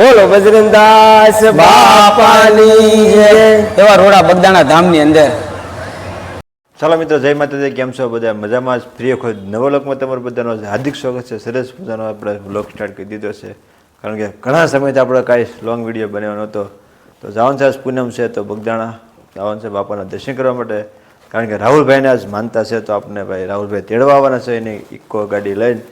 બોલો બજરંગદાસ બાપાની જય। એવા રોડા બગદાણા ધામની અંદર। ચાલો મિત્રો, જય માતાજી, કેમ છો બધા? મજામાં જ? પ્રિય ખોદ નવલોકમાં તમારું બધાનો હાર્દિક સ્વાગત છે। સરસ મજાનો આપણે બ્લોગ સ્ટાર્ટ કરી દીધો છે, કારણ કે ઘણા સમયથી આપણે કાંઈ લોંગ વિડીયો બનાવ્યો નહોતો। તો જવાનું છે, આજ પૂનમ છે તો બગદાણા જવાનું છે બાપાના દર્શન કરવા માટે, કારણ કે રાહુલભાઈને આજ માનતા છે તો આપણે ભાઈ રાહુલભાઈ તેડવા આવવાના છે એની ઇકો ગાડી લઈને।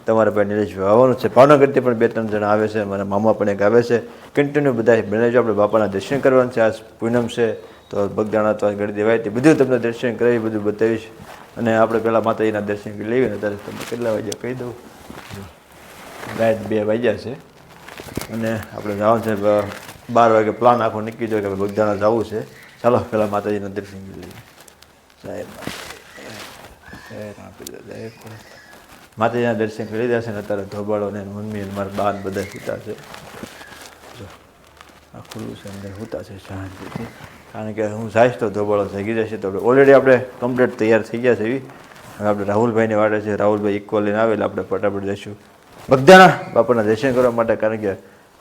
તમારા ભાઈ નિલેશભાઈ આવવાનું છે, ભાવનગરથી પણ 2-3 જણા આવે છે, મારા મામા પણ એક આવે છે। કન્ટિન્યુ બધા બનાવજો, આપણે બાપાના દર્શન કરવાનું છે। આજ પૂનમ છે તો બગદાણા તો ગળી દેવાય તે બધું તમને દર્શન કરાવી, બધું બતાવીશ। અને આપણે પહેલાં માતાજીના દર્શન કરી લઈએ ને, ત્યારે તમને કેટલા વાગ્યા કહી દઉં, રાત 2 વાગ્યા છે અને આપણે જવાનું છે 12 વાગે પ્લાન આખો નીકળી જાય કે બગદાણા જવું છે। ચાલો પહેલાં માતાજીના દર્શન કરી લઈએ। સાહેબ માતાજીના દર્શન કરી લીધા છે ને અત્યારે ધોબાળો ને મમ્મી અને મારા બા બધા સૂતા છે। જો આ ખુલ્લું છે, અંદર સૂતા છે શાંતિથી, કારણ કે હું જઈશ તો ધોબાળો જાગી જશે। તો આપણે ઓલરેડી આપણે કમ્પ્લીટ તૈયાર થઈ ગયા છે એવી। હવે આપણે રાહુલભાઈને વાળે છે, રાહુલભાઈ ઇક્કો લઈને આવે એટલે આપણે ફટાફટ જઈશું બગદાણા બાપાના દર્શન કરવા માટે, કારણ કે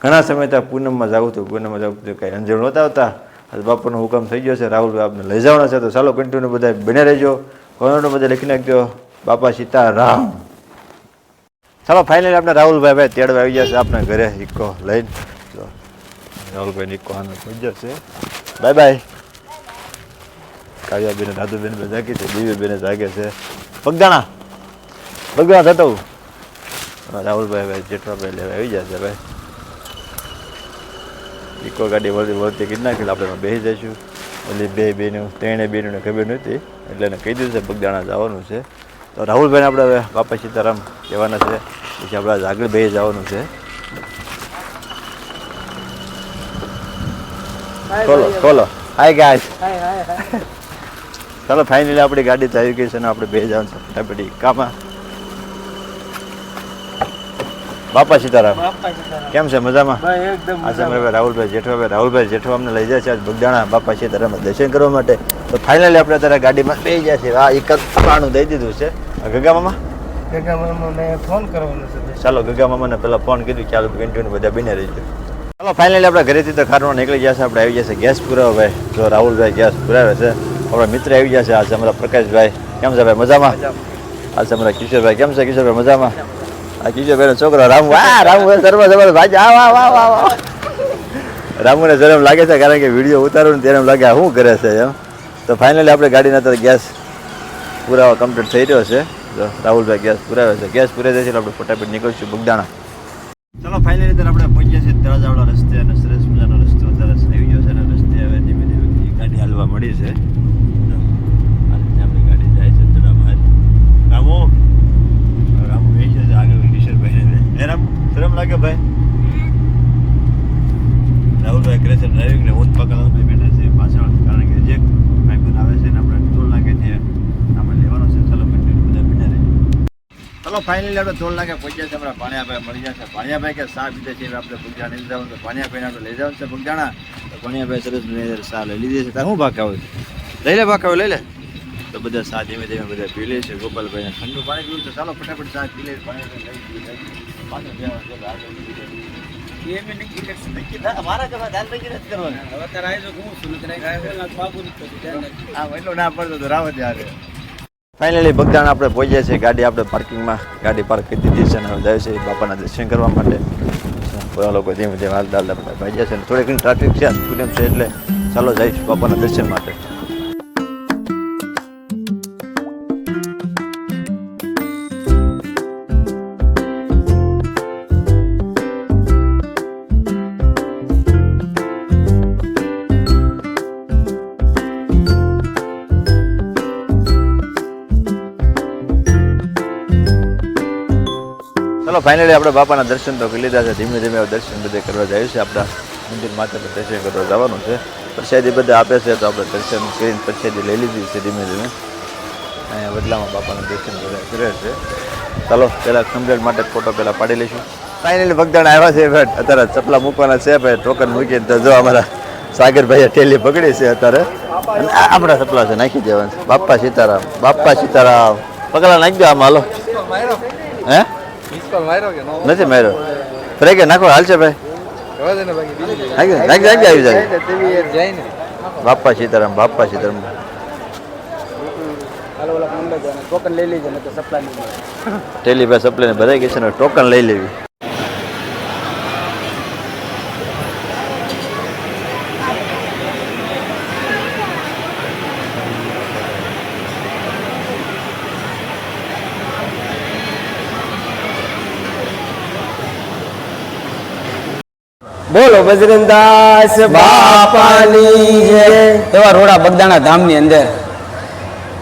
ઘણા સમય ત્યાં પૂનમમાં જવું હતું, પૂનમમાં જવું હતું કાંઈ અંજળ નહોતા આવતા। આજે બાપાનો હુકમ થઈ ગયો છે, રાહુલભાઈ આપણે લઈ જવાના છે। તો ચાલો કન્ટિન્યુ બધા બને રહેજો, કોમેન્ટમાં બધા લખી નાખજો બાપા સીતારામ। ચાલો ફાઇનલી આપણે રાહુલભાઈ ભાઈ તેડવા આવી જશે આપણે ઘરે ઇક્કો લઈને। તો રાહુલભાઈ ઇક્કો આનો થઈ જશે। Bye bye. કાવ્યાબેન દાદુબેન બધા જાગી છે, દિવ્યબેન જાગે છે। બગદાણા થતો રાહુલભાઈ ભાઈ જેઠવાભાઈ લેવા આવી જશે ભાઈ। ઇકો ગાડી વળતી કરી નાખી આપણે બેસી જઈશું। એટલે ત્રણે બેનને ખબર નહોતી એટલે એને કહી દીધું છે બગદાણા જવાનું છે। તો રાહુલભાઈને આપણે હવે બાપા સીતારામ કહેવાના છે, પછી આપણે આગળ બે જવાનું છે। ખોલો હાય ગાઈસ। ચાલો ફાઇનલી આપણી ગાડી તો આવી ગઈ છે ને આપણે બે જવાનું છે ફટાફટ કામાં। બાપા સીતારામ, કેમ છે? મજામાં? આજે અમારે રાહુલભાઈ જેઠવા અમને લઈ જાય છે આજ બગદાણા બાપા સીતારામ દર્શન કરવા માટે। તો ફાઇનલી આપણે અત્યારે ગાડીમાં બેસી જાય છે। આ એક પાણું દઈ દીધું છે ગગા મામા મેં ફોન કરવાનો છે। ચાલો ગગા મામાને પહેલાં ફોન કીધું, ચાલો કન્ટિન્યુ બધા બને રહીશું। ચાલો ફાઇનલી આપણે ઘરેથી તો ખારવા નીકળી ગયા છે, આપણે આવી જશે ગેસ પુરાવો ભાઈ। જો રાહુલભાઈ ગેસ પુરાવે છે, આપણા મિત્ર આવી ગયા છે આજે અમારા પ્રકાશભાઈ। કેમ છે ભાઈ? મજામાં? આજે અમારા કિશોરભાઈ, કેમ છે કિશોરભાઈ? મજામાં? આ કિશોરભાઈનો છોકરો રામુ, રામુ સર્વ ભાઈ રામુને શરમ લાગે છે, કારણ કે વિડીયો ઉતારું ને ત્યારે એમ લાગે શું કરે છે એમ। તો ફાઇનલી આપણે ગાડીના તો ગેસ પુરાવો કમ્પ્લીટ થઈ રહ્યો છે। જો રાહુલભાઈ ગેસ પુરાવે છે, ગેસ પુરાઈ જશે એટલે આપણે ફટાફટ નીકળીશું બગદાણા। ચાલો ફાઇનલી ત્યારે આપણે પહોંચ્યા છીએ તળાજાવાળા રસ્તે, અને સરસ મજાનો રસ્તો અત્યારે આવી ગયો છે અને રસ્તે હવે ધીમે ધીમે ગાડી હાલવા મળી છે। આપણી ગાડી જાય છે તળામાં। રામુ વેચી છે આગળ કિશોરભાઈને। રામ શરમ લાગે ભાઈ? રાહુલભાઈ કરે છે ડ્રાઇવિંગ ને હું પકડવા બેઠા છે પાછળ, કારણ કે જે ભાઈ આવે છે ને આપણે ટોલ નાકે ત્યાં આપણે લેવાનો છે। ચાલો કન્ટિન્યુ બધા બિના રહે। ચાલો ફાઇનલી આપણે ટોલ નાકે પહોંચ્યા છે, આપણા ભાણિયાભાઈ મળી જશે। ભાણિયાભાઈ કે સા પીધે છે આપણે બગદાણા લઈ જવાનું, તો ભાણિયાભાઈને આપણે લઈ જવાનું છે બગદાણા। તો ભાણિયાભાઈ સરસ સા લઈ લીધી છે। તાર શું ભાગ આવે? લઈ લે ભાગ આવે, લઈ લે। તો બધા સા ધીમે ધીમે બધા પી લે છે। ગોપાલભાઈને ઠંડુ પાણી પીવું છે, ચાલો ફટાફટ સા પી લે। ફાઇનલી બગદાણા આપણે પહોંચ્યા છીએ, ગાડી આપણે પાર્કિંગમાં ગાડી પાર્ક કરી દીધી છે અને હવે જાય છે બાપાના દર્શન કરવા માટે। બધા લોકો ધીમે ધીમે હાલતા હાલતા ભાઈ છે, થોડી ઘણી ટ્રાફિક છે પૂનમ છે એટલે ચાલો જઈશ બાપાના દર્શન માટે। ચાલો ફાઇનલી આપણે બાપાના દર્શન તો કરી લીધા છે, ધીમે ધીમે દર્શન બધે કરવા જાય છે। આપણા મંદિર માથે દર્શન કરવા જવાનું છે, પ્રસાદી બધા આપે છે તો આપણે દર્શન કરીને પ્રસાદી લઈ લીધી છે ધીમે ધીમે। અહીંયા બદલામાં બાપાના દર્શન બધા કરે છે। ચાલો પહેલાં કમ્પ્લેટ માટે ફોટો પહેલાં પાડી લઈશું। ફાઇનલી બગદાણા આવ્યા છે ભાઈ, અત્યારે ચપલા મૂકવાના છે ભાઈ, ટોકન મૂકીને તો જો અમારા સાગરભાઈએ ઠેલી પકડી છે અત્યારે, આપણા ચપલા છે નાખી દેવાના છે। બાપા સીતારામ, બાપા સીતારામ પગલા નાખી દો આમાં, હાલો। હે નથી માર્યો, ફ્રેકે નાખો હાલ છે ભાઈ। આવી જાય બાપા સીતારામ બાપા સીતારામ ટોકન લઈ લેજો ને તો સપ્લાય ટેલી પાસે સપ્લાયને ભરાઈ ગઈ છે ને ટોકન લઈ લેવી બોલો બજરંગદાસ બાપાની જય. એવા રોડા બગદાણા ધામની અંદર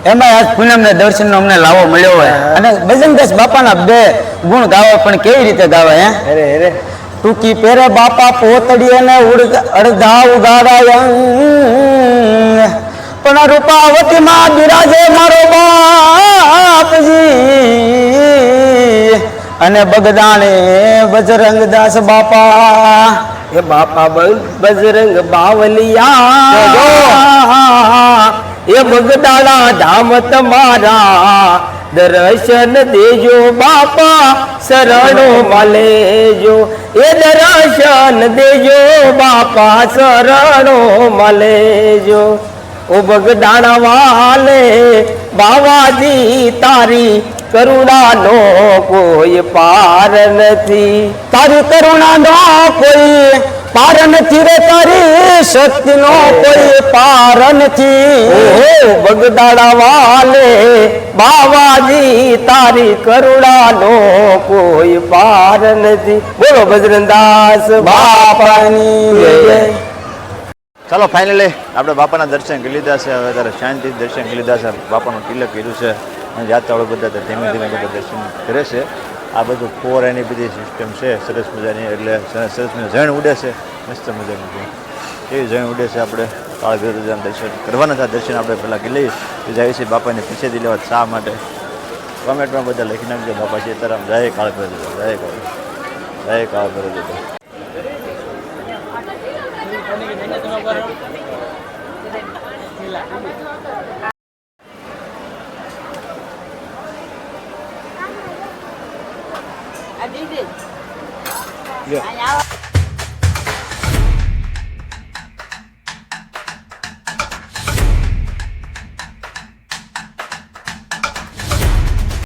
એમાં આજ પૂનમને દર્શનનો અમને લાવો મળ્યો હોય અને બજરંગદાસ બાપાના બે ગુણ ગાવા પણ કેવી રીતે ગાવા હે ટૂંકી પેરે બાપા પોતડી અને અડધા ઉગાડાય પણ રૂપાવતીમાં બિરાજે મારો બાપજી અને બગદાણે બજરંગદાસ બાપા એ બાપા બજરંગ બાવલિયા એ બગદાણા ધામ તમારા દર્શન દેજો બાપા શરણો મલેજો એ દર્શન દેજો બાપા શરણો મલેજો ઓ બગદાણા વાલે બાવાજી તારી કરુણાનો કોઈ પાર નથી તારી કરુણાનો કોઈ પાર નથી રે તારી શક્તિનો કોઈ પાર નથી ઓ બગદાણા વાલે બાવાજી તારી કરુણાનો કોઈ પાર નથી બોલો બજરંગદાસ બાપાની જય. ચાલો ફાઇનલી આપણે બાપાના દર્શન કરી લીધા છે હવે ત્યારે શાંતિ દર્શન કરી લીધા છે બાપાનું તિલક કર્યું છે અને યાત્રાળુ બધા તો ધીમે ધીમે બધા દર્શન કરે છે આ બધું ફોર એની બધી સિસ્ટમ છે સરસ મજાની એટલે સરસ મજા જણ ઉડે છે મસ્ત મજાની એવી જણ ઉડે છે આપણે કાળભૈરવના દર્શન કરવાના હતા દર્શન આપણે પહેલાં કરી લઈએ જાય છે બાપાને પીછેથી લેવા શા માટે કોમેન્ટમાં બધા લખી નાખજો બાપા સીતારામ જય કાળભૈરવ જય Kalbhairav I did it. Yeah.